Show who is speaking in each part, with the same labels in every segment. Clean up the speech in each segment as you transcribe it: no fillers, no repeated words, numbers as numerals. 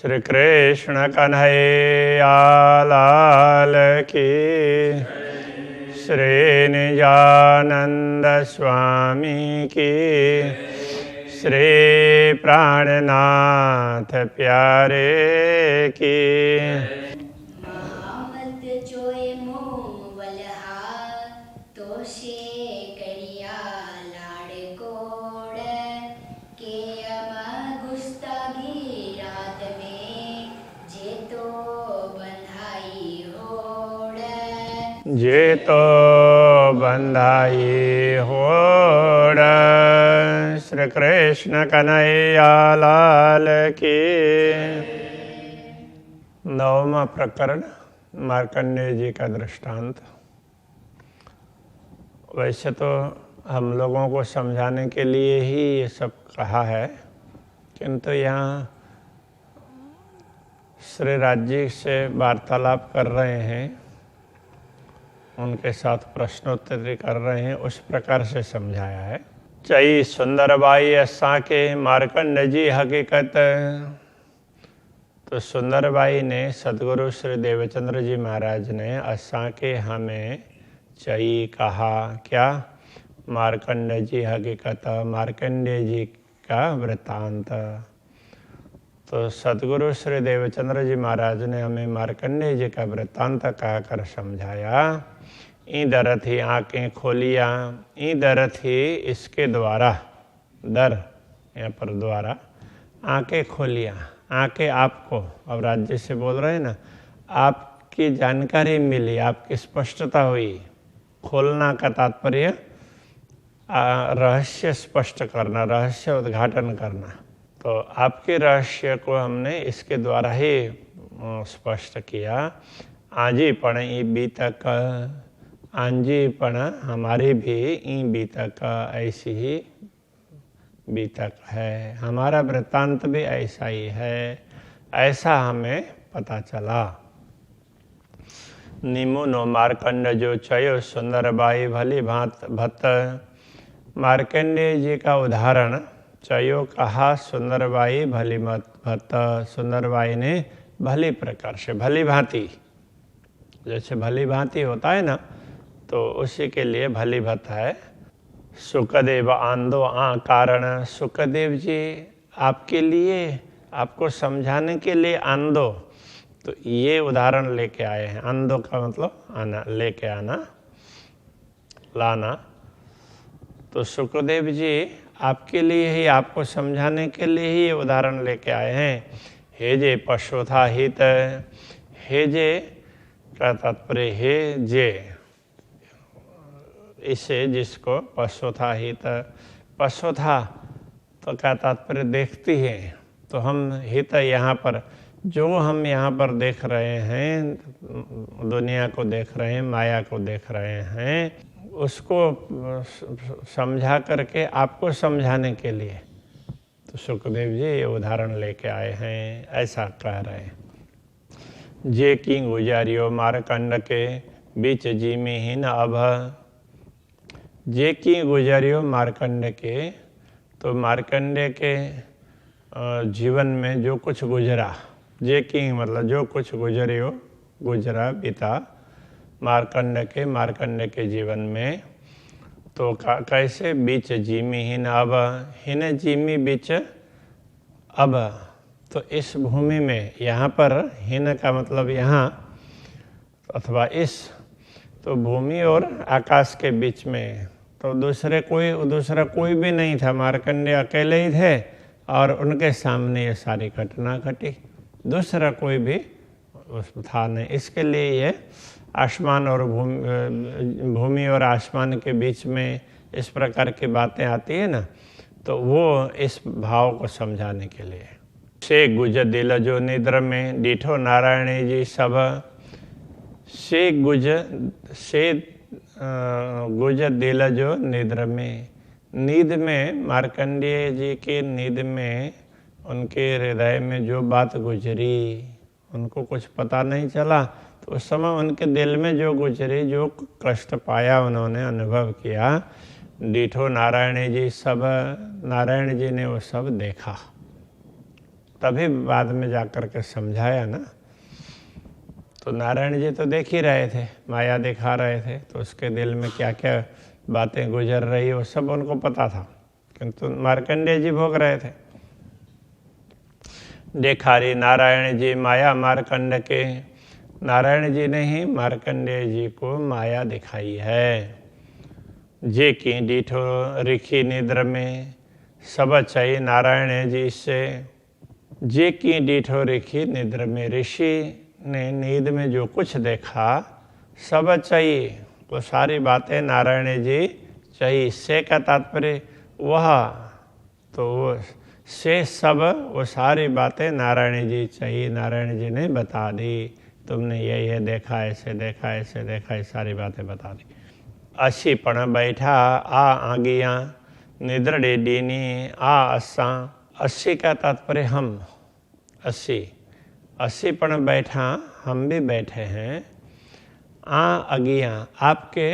Speaker 1: श्री कृष्ण कन्हैया लाल की, श्री निजानंद स्वामी की, श्री प्राणनाथ प्यारे की।
Speaker 2: महामत जोए मोह वलहा तोषे करिया लाड़ कोड़ के अम गुस्तागी रात में जे तो बंधाई होड़
Speaker 1: जे तो बंधाई होड़। श्री कृष्ण कन्हैया लाल की। नवमा प्रकरण मार्कंडेय जी का दृष्टांत। वैसे तो हम लोगों को समझाने के लिए ही ये सब कहा है, किंतु यहाँ श्री राज्य से वार्तालाप कर रहे हैं, उनके साथ प्रश्नोत्तरी कर रहे हैं, उस प्रकार से समझाया है। चई सुंदर बाई असा के मार्कंड जी हकीकत। तो सुंदरबाई ने सदगुरु श्री देवचंद्र जी महाराज ने असा के हमें चई कहा, क्या? मार्कंड जी हकीकत, मार्कंडेय जी का वृत्तांत। तो सदगुरु श्री देवचंद्र जी महाराज ने हमें मार्कंडेय जी का वृत्तांत कहकर समझाया। ईदर थी आँखें खोलिया, ईदर थी इसके द्वारा, दर यहाँ पर द्वारा, आँखें खोलिया। आँखें आपको, अब राज्य से बोल रहे हैं ना, आपकी जानकारी मिली, आपकी स्पष्टता हुई। खोलना का तात्पर्य रहस्य स्पष्ट करना, रहस्य उद्घाटन करना। तो आपके रहस्य को हमने इसके द्वारा ही स्पष्ट किया। आजीपण ई बीतक, आंजीपण हमारी भी ई बीतक ऐसी ही बीतक है, हमारा वृत्तांत भी ऐसा ही है, ऐसा हमें पता चला। निमो नो मार्कंड जो चयो सुंदर बाई भली भांत भत। मार्कंडेय जी का उदाहरण चयो कहा, सुंदरबाई भली मत भत। सुंदरबाई ने भली प्रकार से, भली भांति, जैसे भली भांति होता है ना, तो उसी के लिए भली भत है। सुखदेव आंदो आ कारण। सुखदेव जी आपके लिए, आपको समझाने के लिए आंदो, तो ये उदाहरण लेके आए हैं। आंदो का मतलब आना, लेके आना, लाना। तो सुखदेव जी आपके लिए ही, आपको समझाने के लिए ही ये उदाहरण लेके आए हैं। हे जे पशुथा हित, हे जे का तात्पर्य हे जे, इसे जिसको पशुथा हित, पशुथा तो क्या तात्पर्य देखती है। तो हम हित यहाँ पर, जो हम यहाँ पर देख रहे हैं, दुनिया को देख रहे हैं, माया को देख रहे हैं, उसको समझा करके आपको समझाने के लिए तो सुखदेव जी ये उदाहरण लेके आए हैं, ऐसा कह रहे हैं। जे की गुजारियो मारकंड के बीच जी में ही न अब। जे की गुजारियो मार्कंड के, तो मार्कंडे के जीवन में जो कुछ गुजरा, जे की मतलब जो कुछ गुजरियो, गुजरा बीता मार्कंड के जीवन में, तो कैसे बीच जीमी हिन अब, हिन जीमी बीच अब। तो इस भूमि में, यहाँ पर हिन का मतलब यहाँ अथवा इस, तो भूमि और आकाश के बीच में, तो दूसरा कोई भी नहीं था। मार्कंडेय अकेले ही थे और उनके सामने ये सारी घटना घटी, दूसरा कोई भी था नहीं। इसके लिए ये आसमान और भूमि और आसमान के बीच में इस प्रकार की बातें आती है ना, तो वो इस भाव को समझाने के लिए। से गुज दिल जो निद्र में डीठो नारायण जी सब। से गुज दिल जो निद्र में, नींद में, मार्कंडेय जी के नींद में उनके हृदय में जो बात गुजरी, उनको कुछ पता नहीं चला, तो उस समय उनके दिल में जो गुजरी, जो कष्ट पाया, उन्होंने अनुभव किया, डीठो नारायण जी सब, नारायण जी ने वो सब देखा। तभी बाद में जाकर के समझाया ना। तो नारायण जी तो देख ही रहे थे, माया दिखा रहे थे, तो उसके दिल में क्या क्या बातें गुजर रही वो सब उनको पता था, किंतु मार्कंडेय जी भोग रहे थे। देखारी नारायण जी माया मार्कंड के, नारायण जी ने ही मार्कंडेय जी को माया दिखाई है। जे की डीठो रिखी निद्र में, सब चई नारायण जी से। जे की डीठो रिखी निद्र में, ऋषि ने नींद में जो कुछ देखा, सब चाहिए वो सारी बातें नारायण जी चाहिए। से का तात्पर्य वह, तो वो से सब वो सारी बातें नारायण जी चाहिए, नारायण जी ने बता दी। तुमने ये देखा, ऐसे देखा, ऐसे देखा, ये सारी बातें बता दी। असी पण बैठा आ आगियाँ, निद्रड़े डीनी आ असा। अस्सी का तात्पर्य हम, अस्सी पण बैठा हम भी बैठे हैं। आ अगियाँ आपके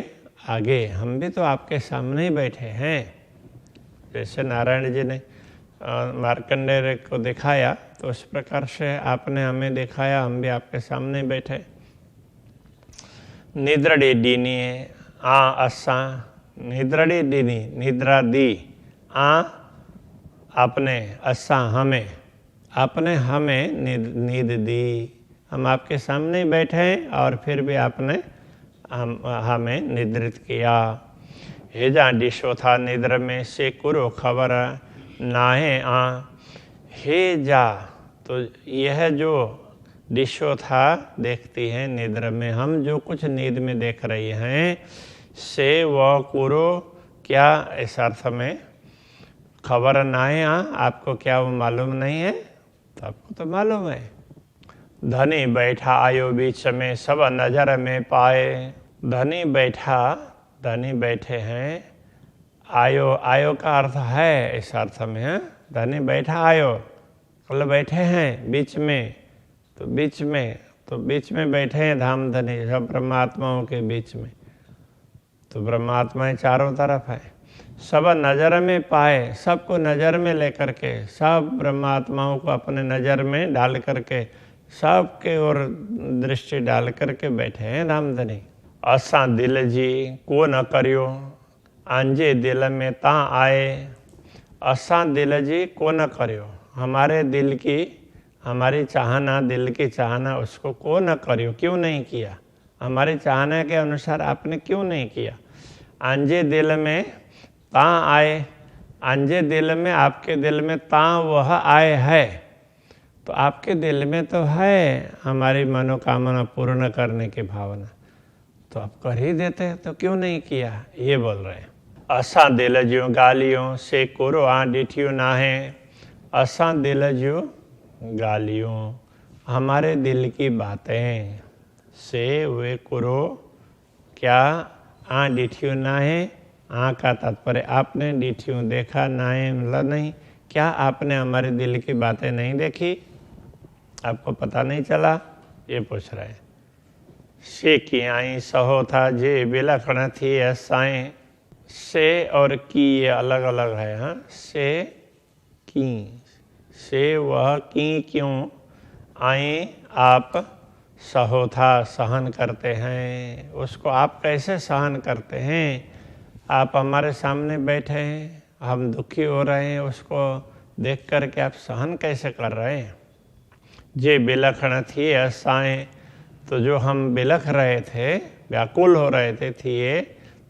Speaker 1: आगे, हम भी तो आपके सामने ही बैठे हैं। जैसे नारायण जी ने मार्कंडेय को दिखाया, तो उस प्रकार से आपने हमें दिखाया, हम भी आपके सामने बैठे। निद्रड़ी डीनी आ असा, निद्रड़ी डीनी निद्रा दी, आ आपने, असा हमें, आपने हमें नींद दी। हम आपके सामने बैठे हैं और फिर भी आपने हमें निद्रित किया। हेजा डिशो था निद्र में, से कुरो खबर नाहे आ। हे जा, तो यह जो दिशो था देखती है निद्र में, हम जो कुछ नींद में देख रही हैं, से वह कुरो क्या, इस अर्थ में खबर नाहे आ, आपको क्या वो मालूम नहीं है? तो आपको तो मालूम है। धनी बैठा आयो बीच में, सब नजर में पाए। धनी बैठा, धनी बैठे हैं। आयो, आयो का अर्थ है इस अर्थ में है, धनी बैठा आयो, कल बैठे हैं बीच में, तो बीच में, तो बीच में बैठे हैं धाम धनी, सब ब्रह्मात्माओं के बीच में। तो ब्रह्मात्माएं चारों तरफ है। सब नज़र में पाए, सबको नज़र में लेकर के, सब ब्रह्मात्माओं को अपने नज़र में डाल करके, सबके ओर दृष्टि डाल करके बैठे हैं धामधनी। असा दिल जी को न करियो, आंजे दिल में ता आए। असा दिल जी को न करियो, हमारे दिल की, हमारी चाहना, दिल की चाहना, उसको को न करियो, क्यों नहीं किया? हमारी चाहना के अनुसार आपने क्यों नहीं किया? आंजे दिल में ता आए, आंजे दिल में, आपके दिल में ता वह आए है, तो आपके दिल में तो है हमारी मनोकामना पूर्ण करने की भावना, तो आप कर ही देते, तो क्यों नहीं किया? ये बोल रहे हैं। असा दिल ज्यों गालियों, से कुरो आ डिठियो ना है। असा दिल ज्यों गालियों, हमारे दिल की बातें, से वे कुरो क्या, आ डिठियो ना है। आ का तात्पर्य आपने, डिठियों देखा, नाए मतलब नहीं, क्या आपने हमारे दिल की बातें नहीं देखी? आपको पता नहीं चला? ये पूछ रहे हैं। से की आई सहो था जे विलक्षण थी ऐसाएं। से और की ये अलग अलग है। हाँ, से की, से वह की क्यों, आए आप, सहो था सहन करते हैं, उसको आप कैसे सहन करते हैं? आप हमारे सामने बैठे हैं, हम दुखी हो रहे हैं, उसको देख कर के आप सहन कैसे कर रहे हैं? जे विलक्षण थी ऐसाएं, तो जो हम बिलख रहे थे, व्याकुल हो रहे थे,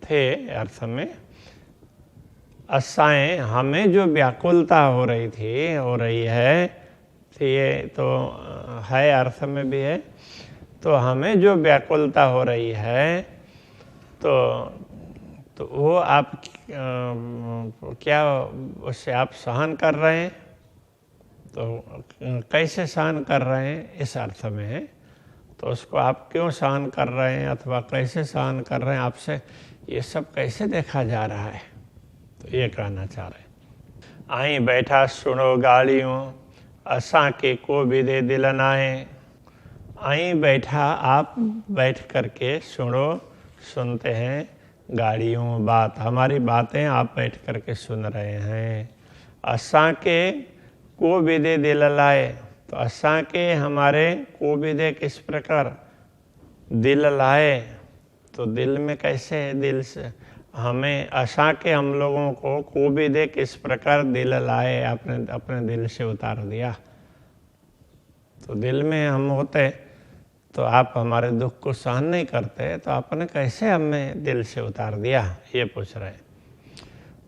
Speaker 1: थे अर्थ में, असाएं हमें जो व्याकुलता हो रही थी, हो रही है, थी तो है अर्थ में भी है, तो हमें जो व्याकुलता हो रही है, तो वो आप क्या उससे आप सहन कर रहे हैं? तो कैसे सहन कर रहे हैं इस अर्थ में है, तो उसको आप क्यों सहन कर रहे हैं अथवा कैसे सहन कर रहे हैं, आपसे ये सब कैसे देखा जा रहा है? तो ये कहना चाह रहे हैं। आई बैठा सुनो गालियों, असा के को भी दे दिल नाए। आई बैठा, आप बैठ करके सुनो, सुनते हैं गालियों, बात, हमारी बातें आप बैठ करके सुन रहे हैं। असा के को विदे दिल लाए, तो असांखे हमारे को विदे किस प्रकार दिल लाए, तो दिल में कैसे है, दिल से हमें असांखे हम लोगों को विदे किस प्रकार दिल लाए, आपने अपने दिल से उतार दिया। तो दिल में हम होते तो आप हमारे दुख को सहन नहीं करते, तो आपने कैसे हमें दिल से उतार दिया, ये पूछ रहे।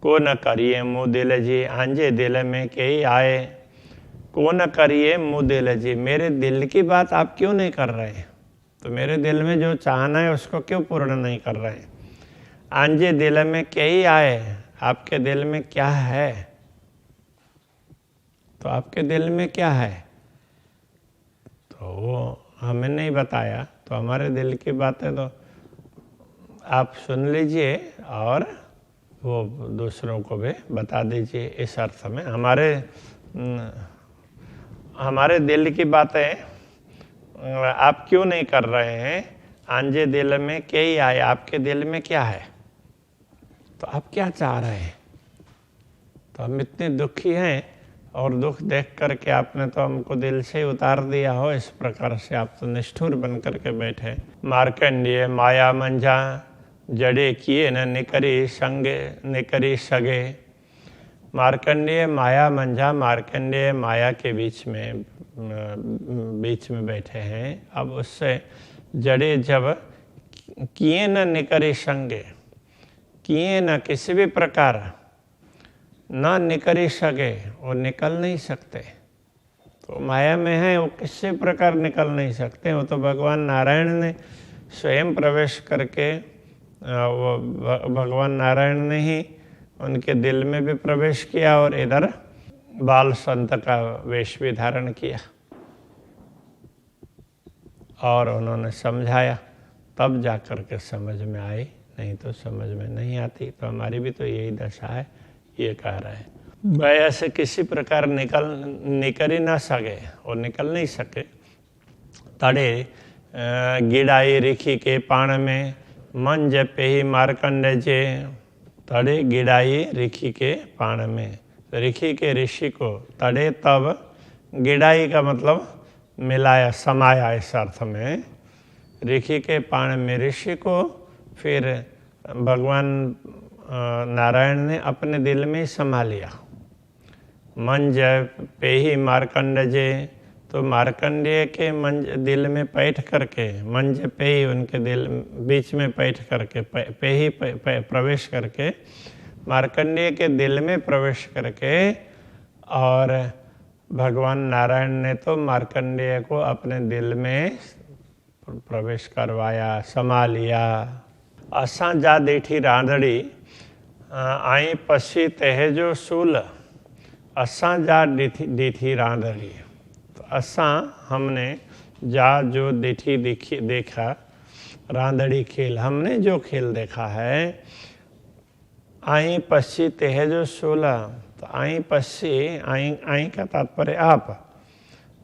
Speaker 1: को न करिए मुँह दिल जी, आंजे दिल में कई आए। को न करिए मुँह दिल जी, मेरे दिल की बात आप क्यों नहीं कर रहे, तो मेरे दिल में जो चाहना है उसको क्यों पूर्ण नहीं कर रहे। आंजे दिल में कई आए, आपके दिल में क्या है, तो आपके दिल में क्या है, तो वो हमें नहीं बताया, तो हमारे दिल की बातें तो आप सुन लीजिए और वो दूसरों को भी बता दीजिए। इस अर्थ में हमारे दिल की बातें आप क्यों नहीं कर रहे हैं। आंजे दिल में क्या ही आए, आपके दिल में क्या है, तो आप क्या चाह रहे हैं। तो हम इतने दुखी हैं और दुख देख करके आपने तो हमको दिल से उतार दिया हो, इस प्रकार से आप तो निष्ठुर बन करके बैठे। मार्कंडेय माया मंझा, जड़े किए न निकरी संगे निकरी सगे। मार्कंडेय माया मंझा, मार्कंडेय माया के बीच में बैठे हैं। अब उससे जड़े जब किए न निकरी संगे, किए न किसी भी प्रकार ना निकल सके, वो निकल नहीं सकते। तो माया में है, वो किसी प्रकार निकल नहीं सकते। वो तो भगवान नारायण ने स्वयं प्रवेश करके, वो भगवान नारायण ने ही उनके दिल में भी प्रवेश किया और इधर बाल संत का वेश भी धारण किया और उन्होंने समझाया, तब जा कर के समझ में आई, नहीं तो समझ में नहीं आती। तो हमारी भी तो यही दशा है, ये कह रहे हैं। माया से किसी प्रकार निकल ही ना सके, और निकल नहीं सके। तड़े गिड़ाई ऋषि के पाण में, मन जपे ही मार्कंडे जे। तड़े गिड़ाई ऋषि के पाण में, ऋषि के ऋषि को तड़े, तब गिड़ाई का मतलब मिलाया, समाया इस अर्थ में। ऋषि के पाण में ऋषि को फिर भगवान नारायण ने अपने दिल में समा लिया। मन जपे ही मार्कंडे, तो मार्कंडेय के मन दिल में बैठ करके, मन जपे ही उनके दिल बीच में बैठ करके, पे ही प्रवेश करके, मार्कंडेय के दिल में प्रवेश करके, और भगवान नारायण ने तो मार्कंडेय को अपने दिल में प्रवेश करवाया, समा लिया। असां जा देठी रांधड़ी, आई पसी तहजो सूल। असां जा डीठी रांधड़ी, तो असां हमने जा जो देखा, रांधड़ी खेल, हमने जो खेल देखा है। आई पसी तहजो सूल, तो आई पसी, आई का तात्पर्य आप,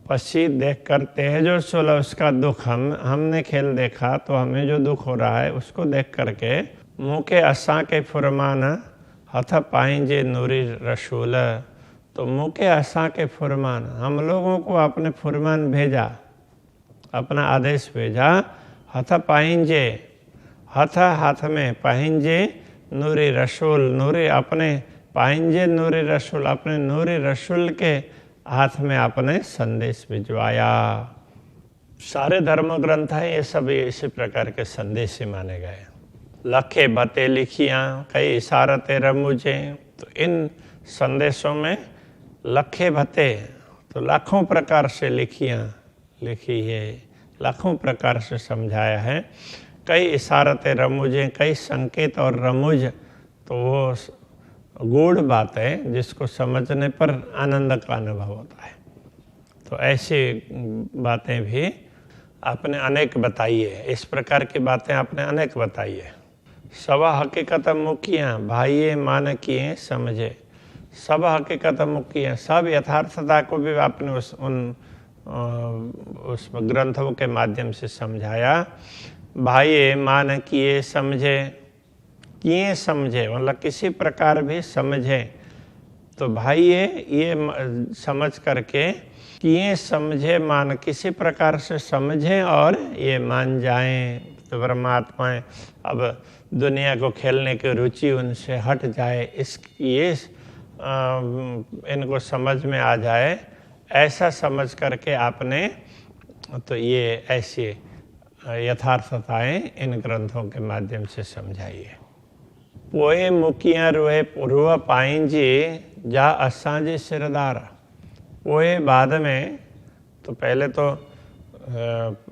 Speaker 1: पसी देख कर तहजो सूल, उसका दुख, हमने खेल देखा, तो हमें जो दुख हो रहा है उसको देख करके, मुँह के असां के फुरमान हथ पाएंजे नूरी रसूल। तो मुँह के असां के फुरमान, हम लोगों को अपने फुरमान भेजा, अपना आदेश भेजा। हथ पाएंजे, हथ हाथ में, पाएंजे नूरी रसूल, नूरी अपने, पाएंजे नूरी रसूल, अपने नूरी रसूल के हाथ में आपने संदेश भिजवाया। सारे धर्म ग्रंथ हैं, ये सब इसी प्रकार के संदेश ही माने गए। लखे बते लिखियाँ, कई इशारते रमुझे, तो इन संदेशों में लखे भते, तो लाखों प्रकार से लिखी है, लाखों प्रकार से समझाया है। कई इशारते रमुझे, कई संकेत और रमुझ, तो वो गूढ़ बात है जिसको समझने पर आनंद का अनुभव होता है। तो ऐसी बातें भी आपने अनेक बताई है, इस प्रकार की बातें आपने अनेक बताई है। सब हकीकत मुखियाँ, भाइये मान किए समझे। सब हकीकत मुखियाँ, सब यथार्थता को भी आपने उस ग्रंथों के माध्यम से समझाया। भाइये मान किए समझे, किए समझे मतलब किसी प्रकार भी समझे, तो भाई ये समझ करके कि ये समझे मान किसी प्रकार से समझें और ये मान जाएं तो परमात्मा अब दुनिया को खेलने की रुचि उनसे हट जाए, ये इनको समझ में आ जाए, ऐसा समझ करके आपने तो ये ऐसी यथार्थताएं इन ग्रंथों के माध्यम से समझाइए। पोए मुकिया रोए रुआ पाइंजी जा असांजे सिरदार। पोए बाद में तो पहले तो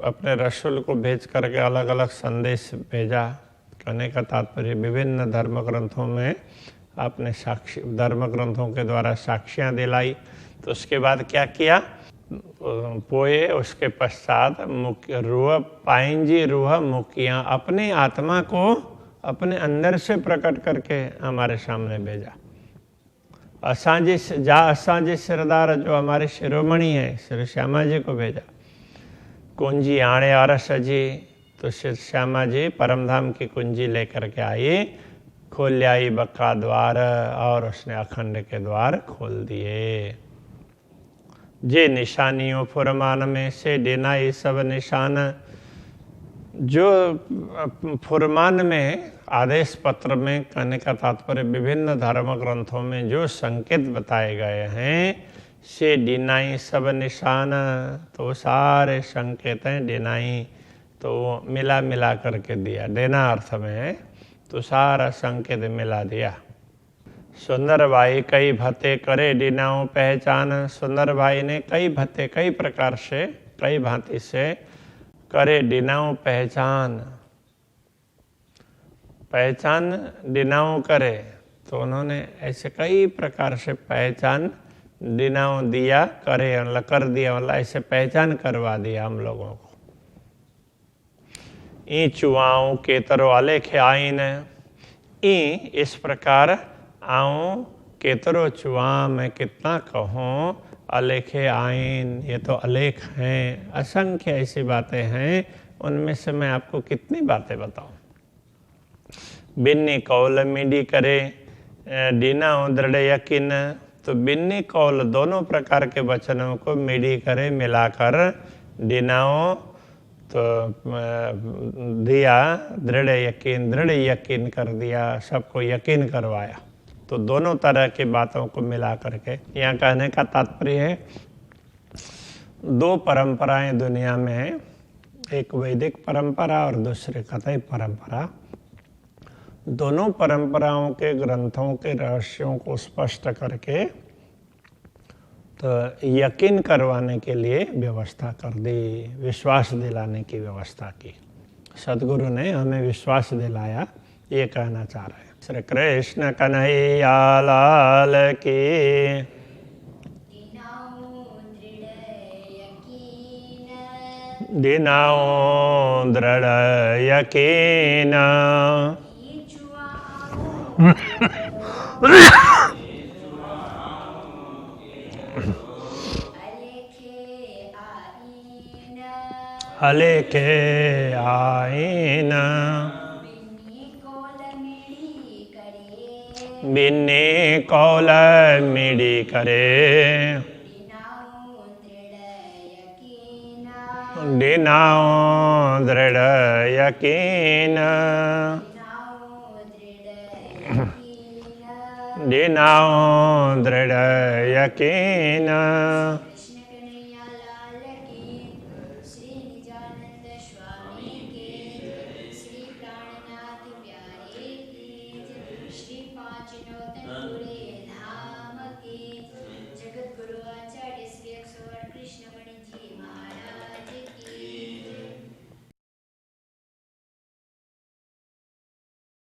Speaker 1: अपने रसूल को भेज करके अलग अलग संदेश भेजा। कहने का तात्पर्य विभिन्न धर्म ग्रंथों में आपने साक्षी धर्म ग्रंथों के द्वारा साक्षियाँ दिलाई। तो उसके बाद क्या किया, पोए उसके पश्चात रूह पाइंजी रूह मुखियाँ अपनी आत्मा को अपने अंदर से प्रकट करके हमारे सामने भेजा। असांजी जा असांजी सिरदार जो हमारे शिरोमणि हैं श्री श्यामा जी को भेजा। कुंजी आणे अरस जी, तो श्री श्यामा जी परमधाम की कुंजी लेकर के आई, खोल आई बक्का द्वार और उसने अखंड के द्वार खोल दिए। जे निशानियों फुरमान में से देनाई सब निशान, जो फुरमान में आदेश पत्र में कहने का तात्पर्य विभिन्न धर्म ग्रंथों में जो संकेत बताए गए हैं से डिनाई सब निशान, तो सारे संकेत हैं डिनाई तो मिला मिला करके दिया। देना अर्थ में है तो सारा संकेत मिला दिया। सुंदर भाई कई भत्ते करे डिनाओ पहचान। सुंदर भाई ने कई भत्ते कई प्रकार से कई भांति से करे डिनाओ पहचान, पहचान डिनाओ करे, तो उन्होंने ऐसे कई प्रकार से पहचान डिनाओ दिया, करे कर दिया, मतलब ऐसे पहचान करवा दिया हम लोगों को। ई चुआऊं केतरो अलेखे आइन, ई इस प्रकार आऊं केतरो चुआ, मैं कितना कहूँ, अलेखे आइन ये तो अलेख हैं, असंख्य ऐसी बातें हैं, उनमें से मैं आपको कितनी बातें बताऊं। बिन्नी कौल मिडी करे डीना दृढ़ यकीन, तो बिन्नी कौल दोनों प्रकार के वचनों को मिडी करे मिलाकर डीनाओ तो दिया, दृढ़ यकीन कर दिया, सबको यकीन करवाया। तो दोनों तरह की बातों को मिला करके यहाँ कहने का तात्पर्य है दो परंपराएं दुनिया में हैं, एक वैदिक परंपरा और दूसरी कथई परंपरा। दोनों परंपराओं के ग्रंथों के रहस्यों को स्पष्ट करके तो यकीन करवाने के लिए व्यवस्था कर दी, विश्वास दिलाने की व्यवस्था की। सद्गुरु ने हमें विश्वास दिलाया, ये कहना चाह रहे हैं। श्री कृष्ण कन्हैया लाल की। दिनाओ दृढ़ यकीन, अलेखे आइन, बिन्नी कौल मिडी करे, डिनाओ दृढ़ यकीन, डिनाओ दृढ़ यकीन,